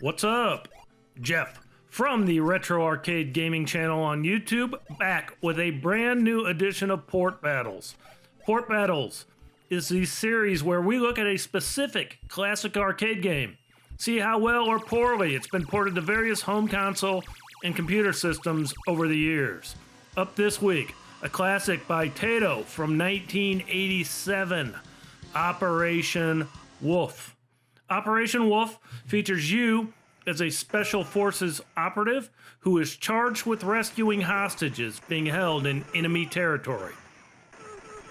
What's up? Jeff from the Retro Arcade Gaming channel on YouTube, back with a brand new edition of Port Battles. Port Battles is the series where we look at a specific classic arcade game, see how well or poorly it's been ported to various home console and computer systems over the years. Up this week, a classic by Taito from 1987, Operation Wolf. Operation Wolf features you as a Special Forces operative who is charged with rescuing hostages being held in enemy territory.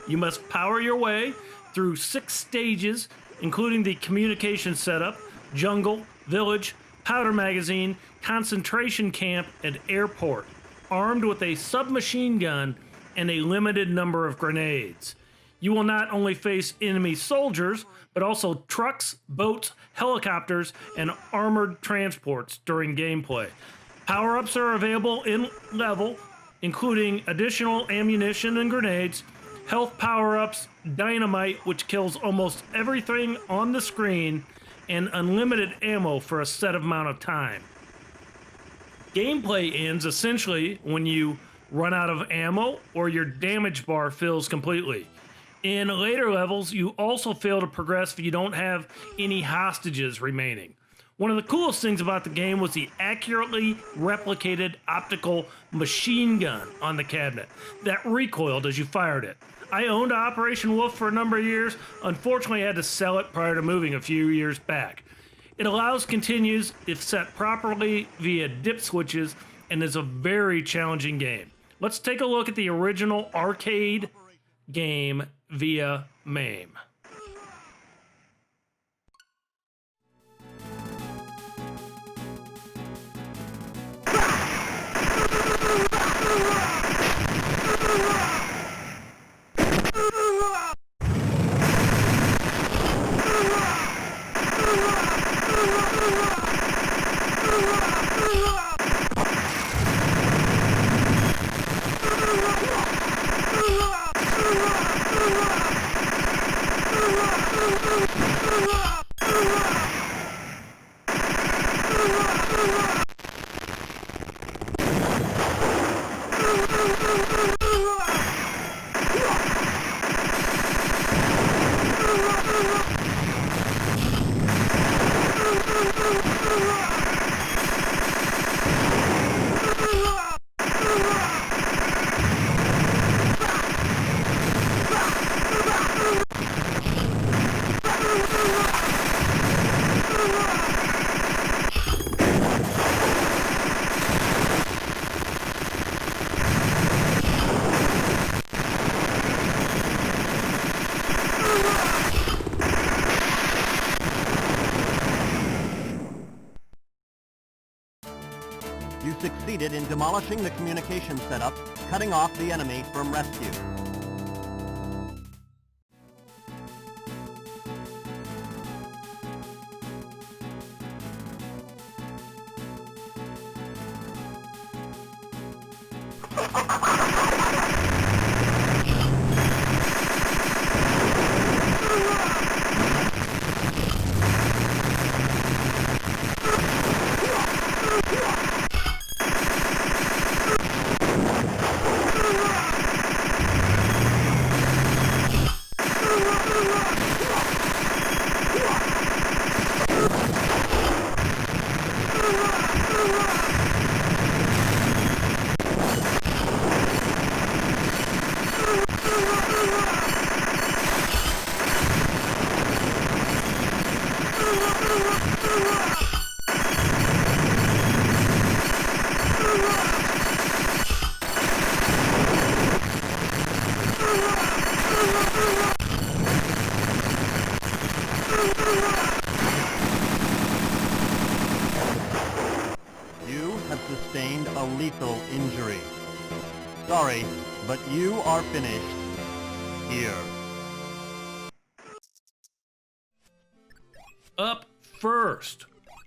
You must power your way through 6 stages, including the communication setup, jungle, village, powder magazine, concentration camp, and airport, armed with a submachine gun and a limited number of grenades. You will not only face enemy soldiers, but also trucks, boats, helicopters, and armored transports during gameplay. Power-ups are available in level, including additional ammunition and grenades, health power-ups, dynamite, which kills almost everything on the screen, and unlimited ammo for a set amount of time. Gameplay ends essentially when you run out of ammo or your damage bar fills completely. In later levels, you also fail to progress if you don't have any hostages remaining. One of the coolest things about the game was the accurately replicated optical machine gun on the cabinet that recoiled as you fired it. I owned Operation Wolf for a number of years. Unfortunately, I had to sell it prior to moving a few years back. It allows continues if set properly via dip switches and is a very challenging game. Let's take a look at the original arcade game via MAME. You succeeded in demolishing the communication setup, cutting off the enemy from rescue. You have sustained a lethal injury. Sorry, but you are finished here. Up first,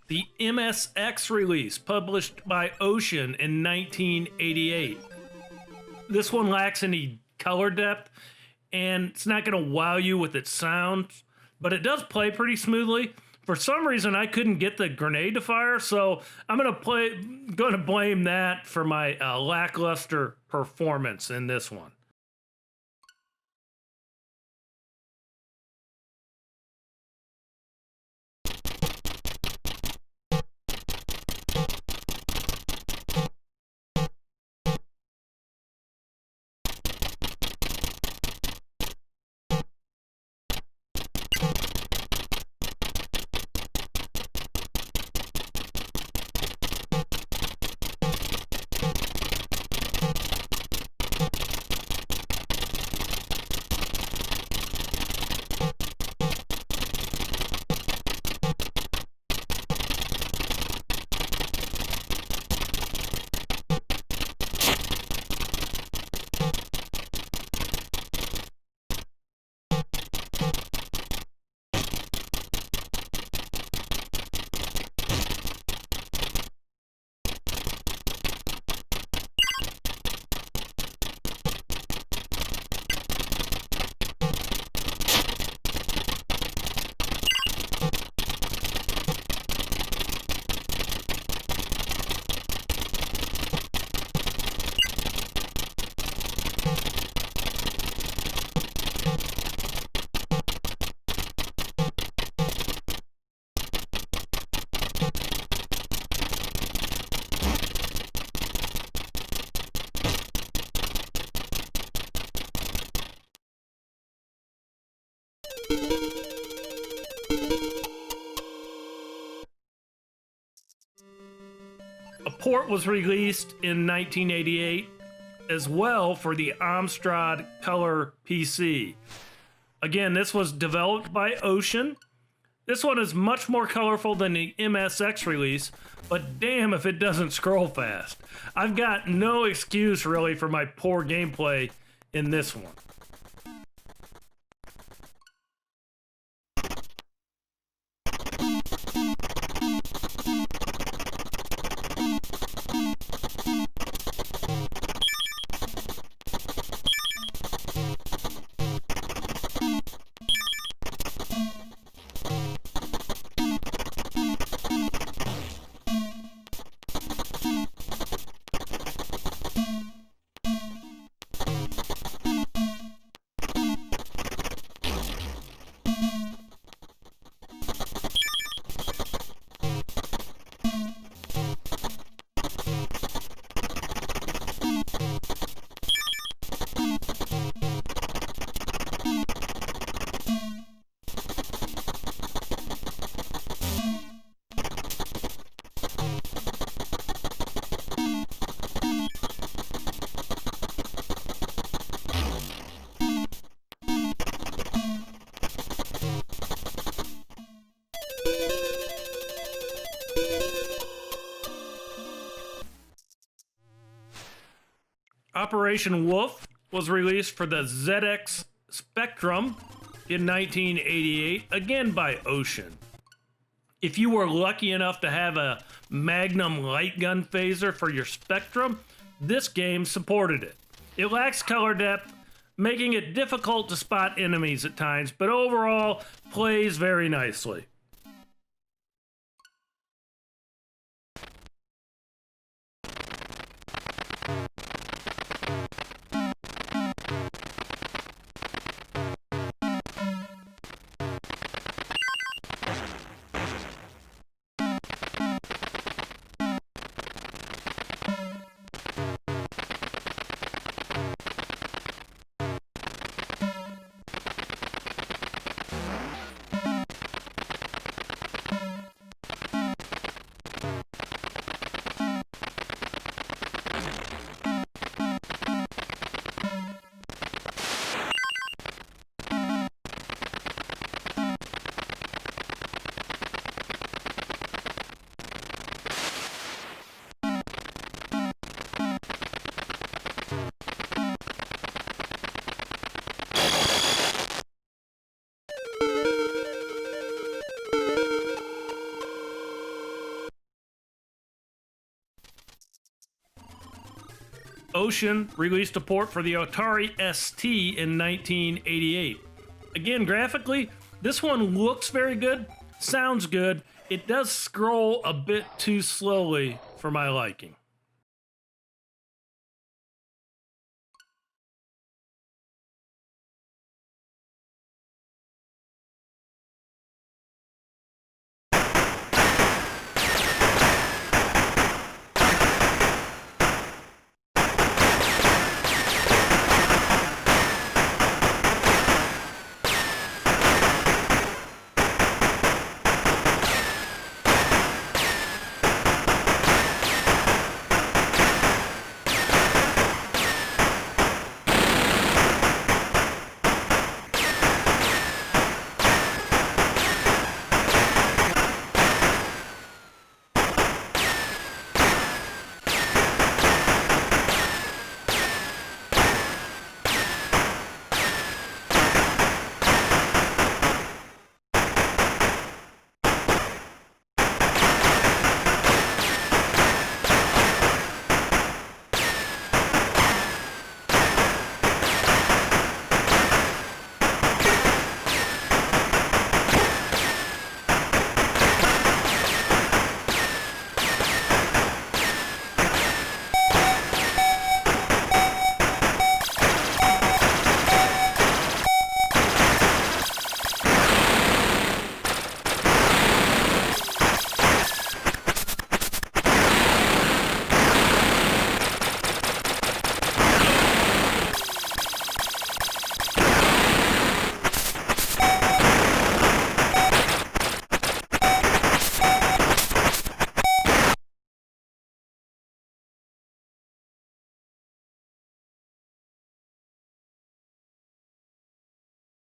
the MSX release published by Ocean in 1988. This one lacks any color depth, and it's not going to wow you with its sound, but it does play pretty smoothly. For some reason, I couldn't get the grenade to fire, so I'm gonna blame that for my lackluster performance in this one. A port was released in 1988 as well for the Amstrad Color PC. Again, this was developed by Ocean. This one is much more colorful than the MSX release, but damn if it doesn't scroll fast. I've got no excuse really for my poor gameplay in this one. Operation Wolf was released for the ZX Spectrum in 1988, again by Ocean. If you were lucky enough to have a Magnum light gun phaser for your Spectrum, this game supported it. It lacks color depth, making it difficult to spot enemies at times, but overall plays very nicely. Ocean released a port for the Atari ST in 1988. Again, graphically, this one looks very good, Sounds good. It does scroll a bit too slowly for my liking.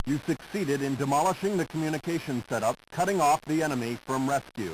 You succeeded in demolishing the communication setup, cutting off the enemy from rescue.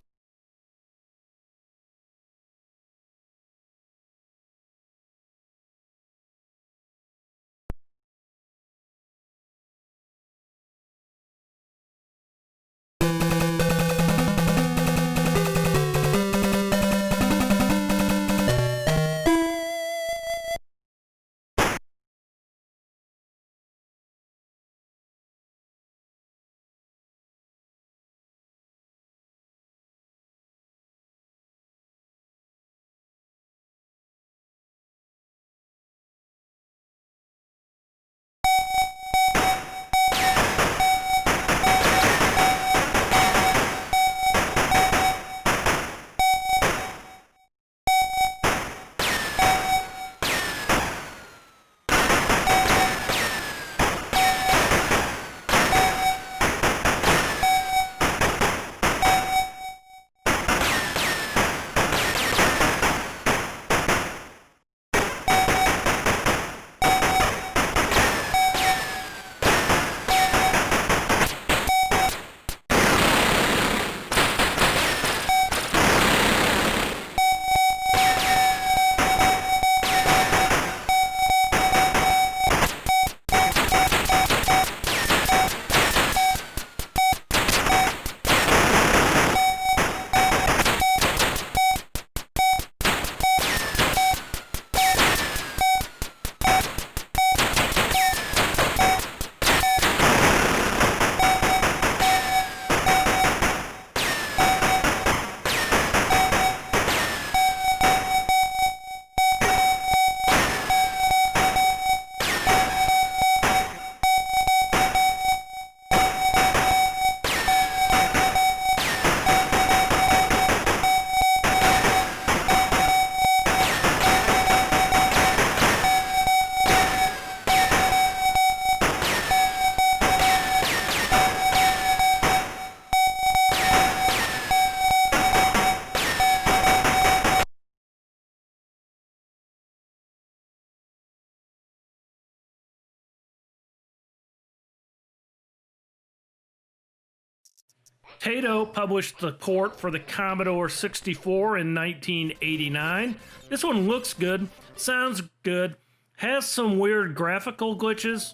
Taito published the port for the Commodore 64 in 1989. This one looks good, sounds good, has some weird graphical glitches,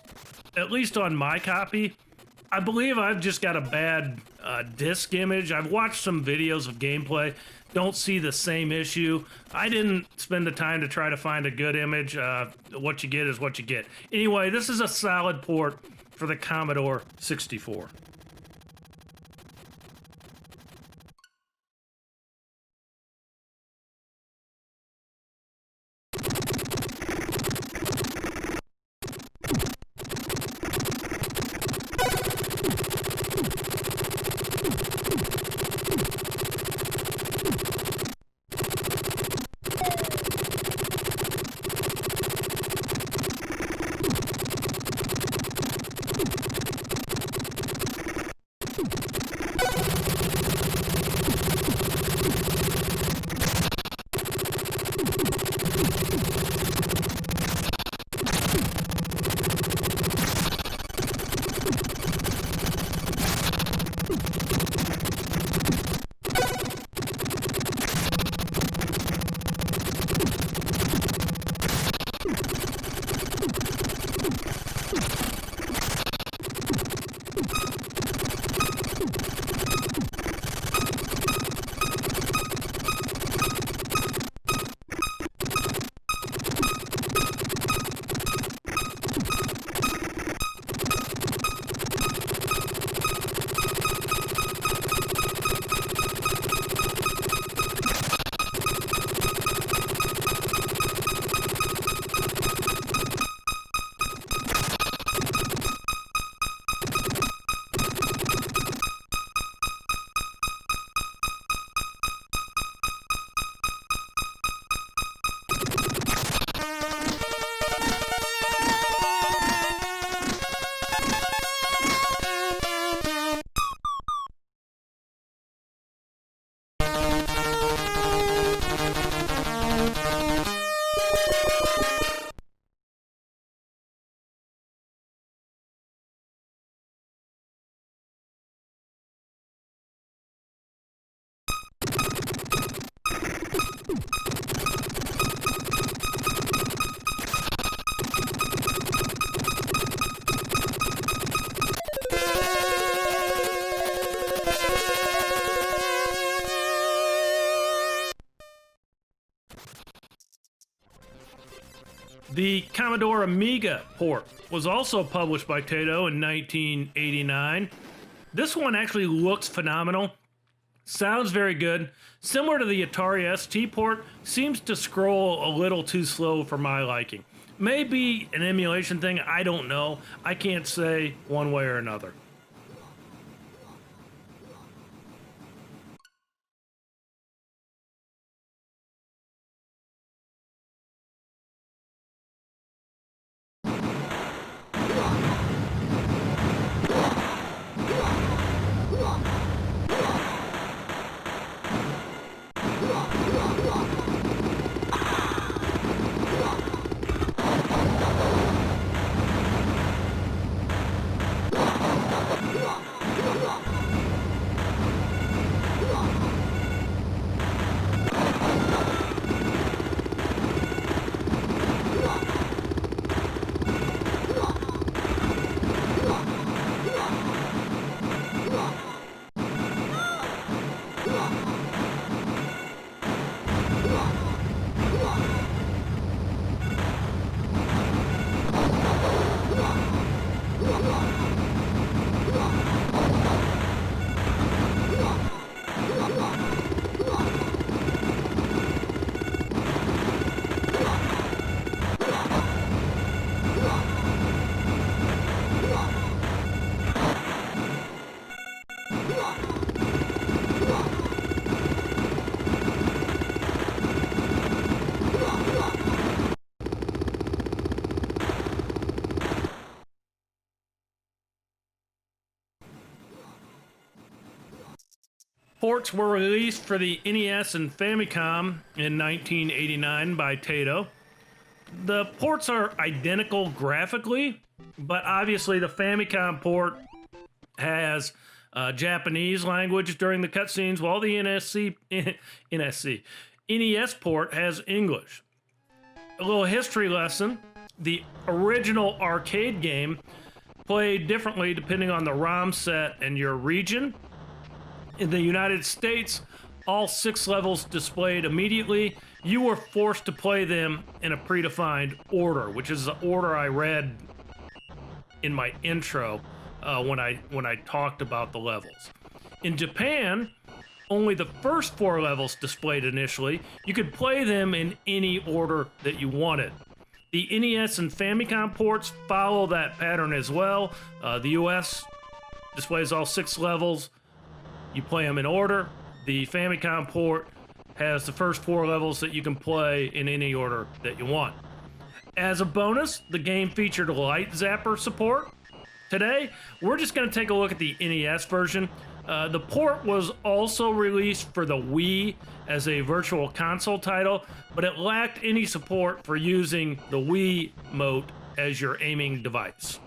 at least on my copy. I believe I've just got a bad disc image. I've watched some videos of gameplay, don't see the same issue. I didn't spend the time to try to find a good image. What you get is what you get. Anyway, this is a solid port for the Commodore 64. The Commodore Amiga port was also published by Taito in 1989. This one actually looks phenomenal, sounds very good. Similar to the Atari ST port, seems to scroll a little too slow for my liking. Maybe an emulation thing, I don't know. I can't say one way or another. Ports were released for the NES and Famicom in 1989 by Taito. The ports are identical graphically, but obviously the Famicom port has Japanese language during the cutscenes, while the NES port has English. A little history lesson: the original arcade game played differently depending on the ROM set and your region. In the United States, all 6 levels displayed immediately. You were forced to play them in a predefined order, which is the order I read in my intro when I talked about the levels. In Japan, only the first 4 levels displayed initially. You could play them in any order that you wanted. The NES and Famicom ports follow that pattern as well. The US displays all 6 levels You play them in order. The Famicom port has the first 4 levels that you can play in any order that you want. As a bonus, the game featured light zapper support. Today, we're just going to take a look at the NES version. The port was also released for the Wii as a virtual console title, but it lacked any support for using the Wii Mote as your aiming device.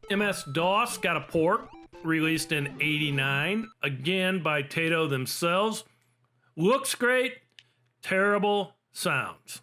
MS-DOS got a port released in '89, again by Taito themselves. Looks great, terrible sounds.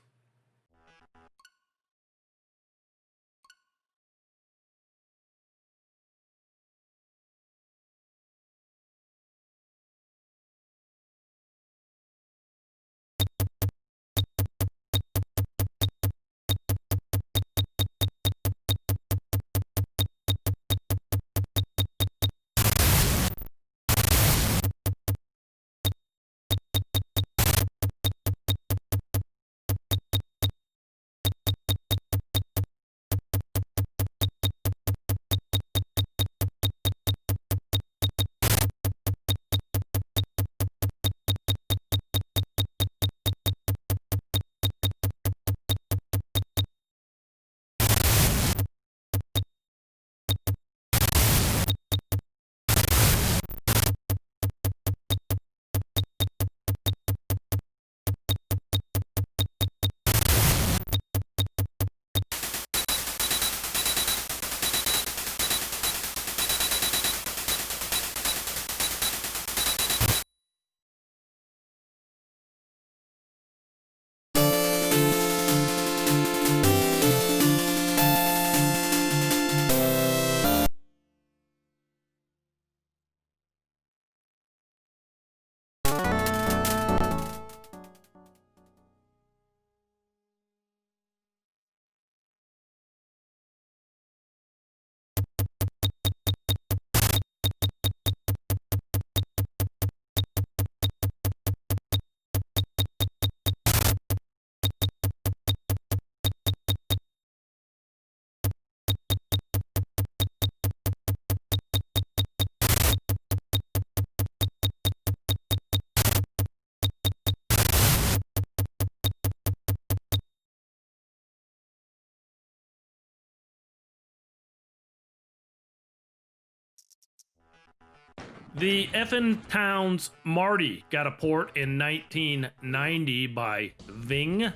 The effin' Towns Marty got a port in 1990 by Ving.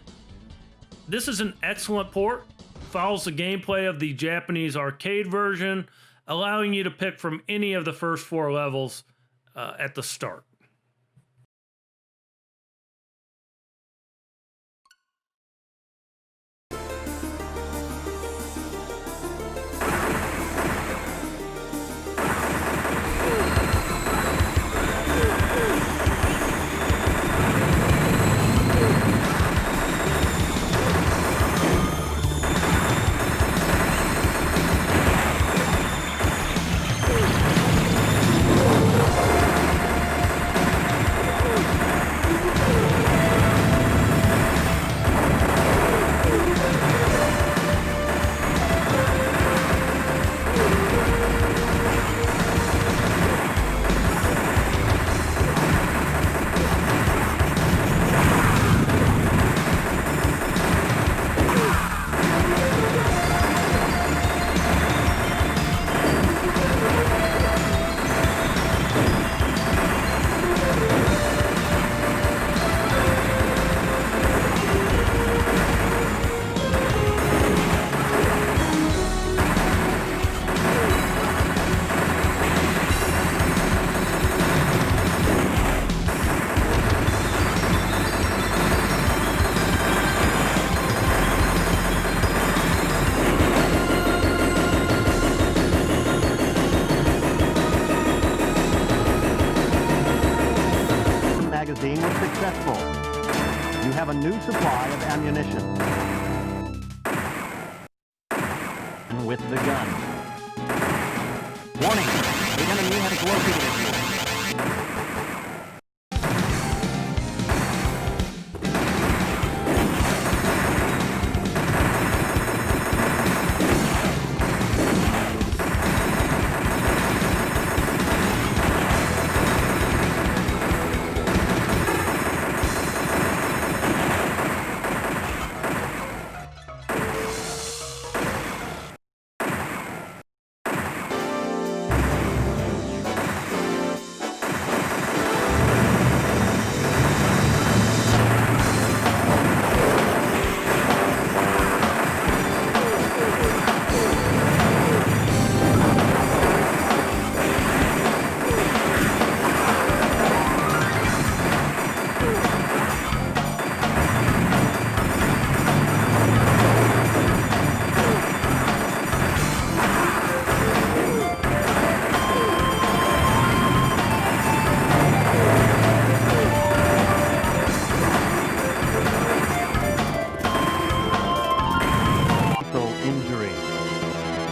This is an excellent port. Follows the gameplay of the Japanese arcade version, allowing you to pick from any of the first 4 levels at the start. Magazine was successful. You have a new supply of ammunition. And with the gun. Warning! The enemy has located you.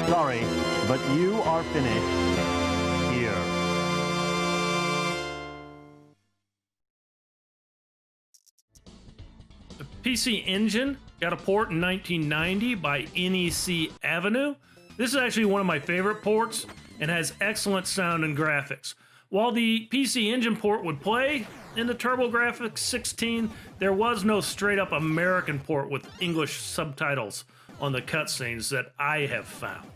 Sorry, but you are finished here. The PC Engine got a port in 1990 by NEC Avenue. This is actually one of my favorite ports and has excellent sound and graphics. While the PC Engine port would play in the TurboGrafx 16, there was no straight-up American port with English subtitles on the cutscenes that I have found.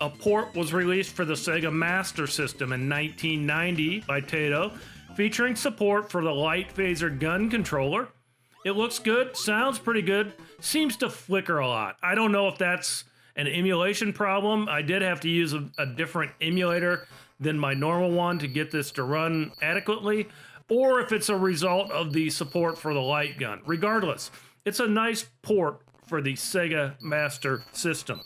A port was released for the Sega Master System in 1990 by Taito, featuring support for the light phaser gun controller. It looks good, sounds pretty good, seems to flicker a lot. I don't know if that's an emulation problem. I did have to use a different emulator than my normal one to get this to run adequately, or if it's a result of the support for the light gun. Regardless, it's a nice port for the Sega Master System.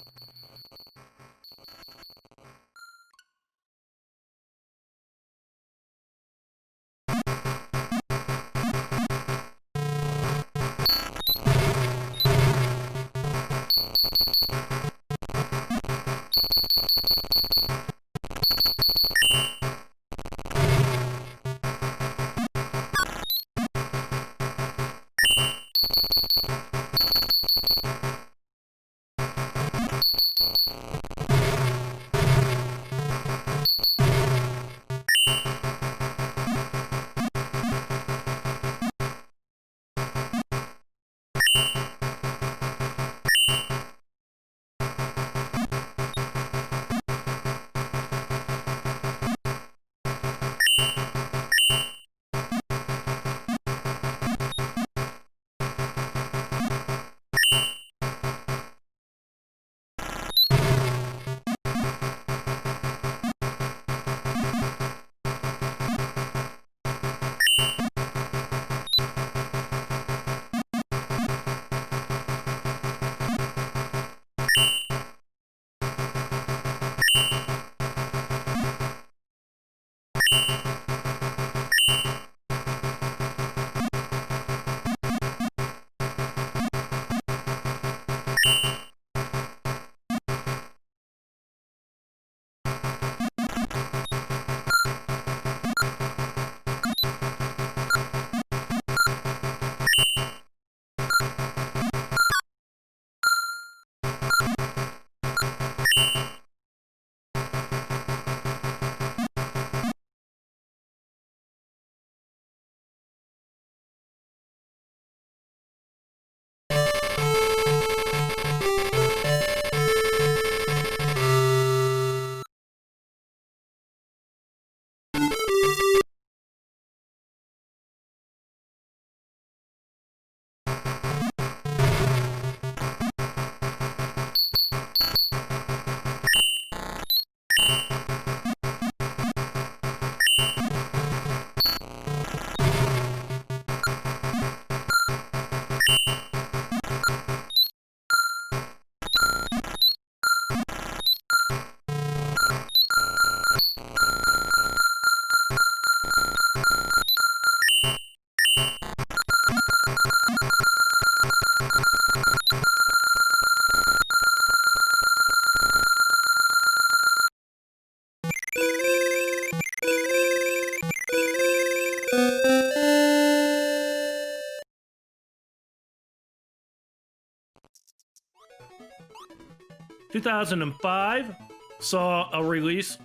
In 2005 saw a release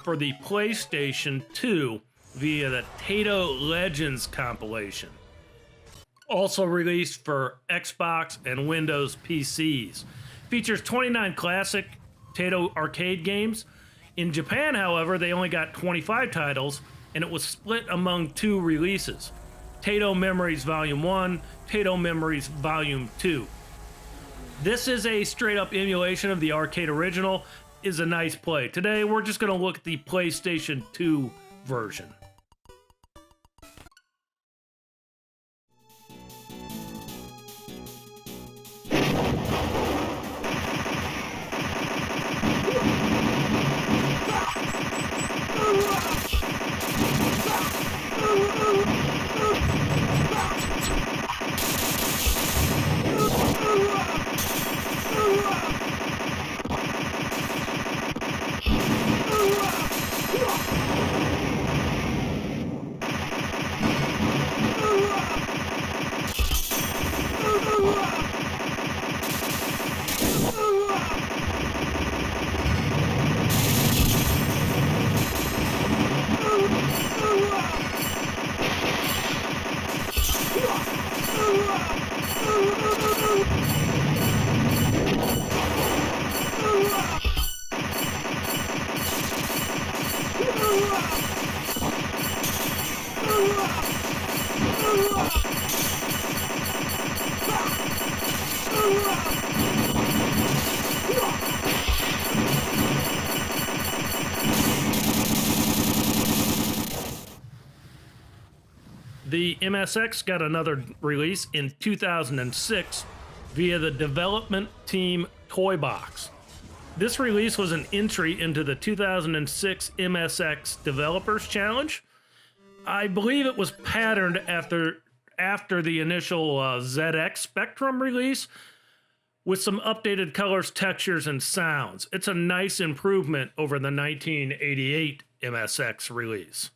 for the PlayStation 2 via the Taito Legends compilation. Also released for Xbox and Windows PCs. Features 29 classic Taito arcade games. In Japan, however, they only got 25 titles, and it was split among two releases. Taito Memories Volume 1, Taito Memories Volume 2. This is a straight-up emulation of the arcade original. Is a nice play. Today, we're just going to look at the PlayStation 2 version. The MSX got another release in 2006 via the development team ToyBox. This release was an entry into the 2006 MSX Developers Challenge. I believe it was patterned after the initial ZX Spectrum release with some updated colors, textures, and sounds. It's a nice improvement over the 1988 MSX release.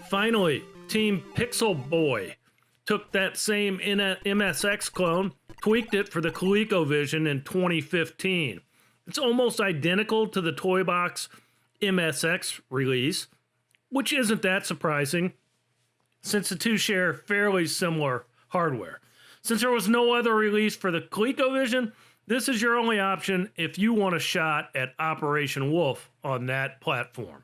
Finally, Team Pixelboy took that same MSX clone, tweaked it for the ColecoVision in 2015. It's almost identical to the ToyBox MSX release, which isn't that surprising since the two share fairly similar hardware. Since there was no other release for the ColecoVision, this is your only option if you want a shot at Operation Wolf on that platform.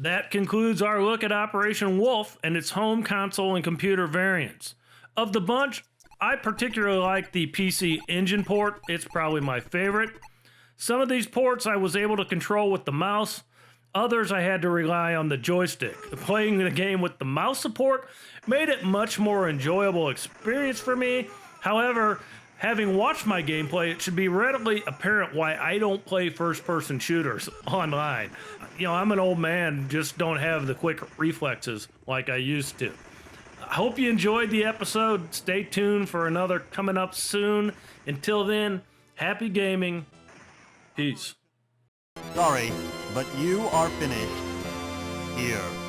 That concludes our look at Operation Wolf and its home console and computer variants. Of the bunch, I particularly like the PC Engine port. It's probably my favorite. Some of these ports I was able to control with the mouse. Others I had to rely on the joystick. Playing the game with the mouse support made it much more enjoyable experience for me. However, having watched my gameplay, it should be readily apparent why I don't play first-person shooters online. You know, I'm an old man, just don't have the quick reflexes like I used to. I hope you enjoyed the episode. Stay tuned for another coming up soon. Until then, happy gaming. Peace. Sorry, but you are finished here.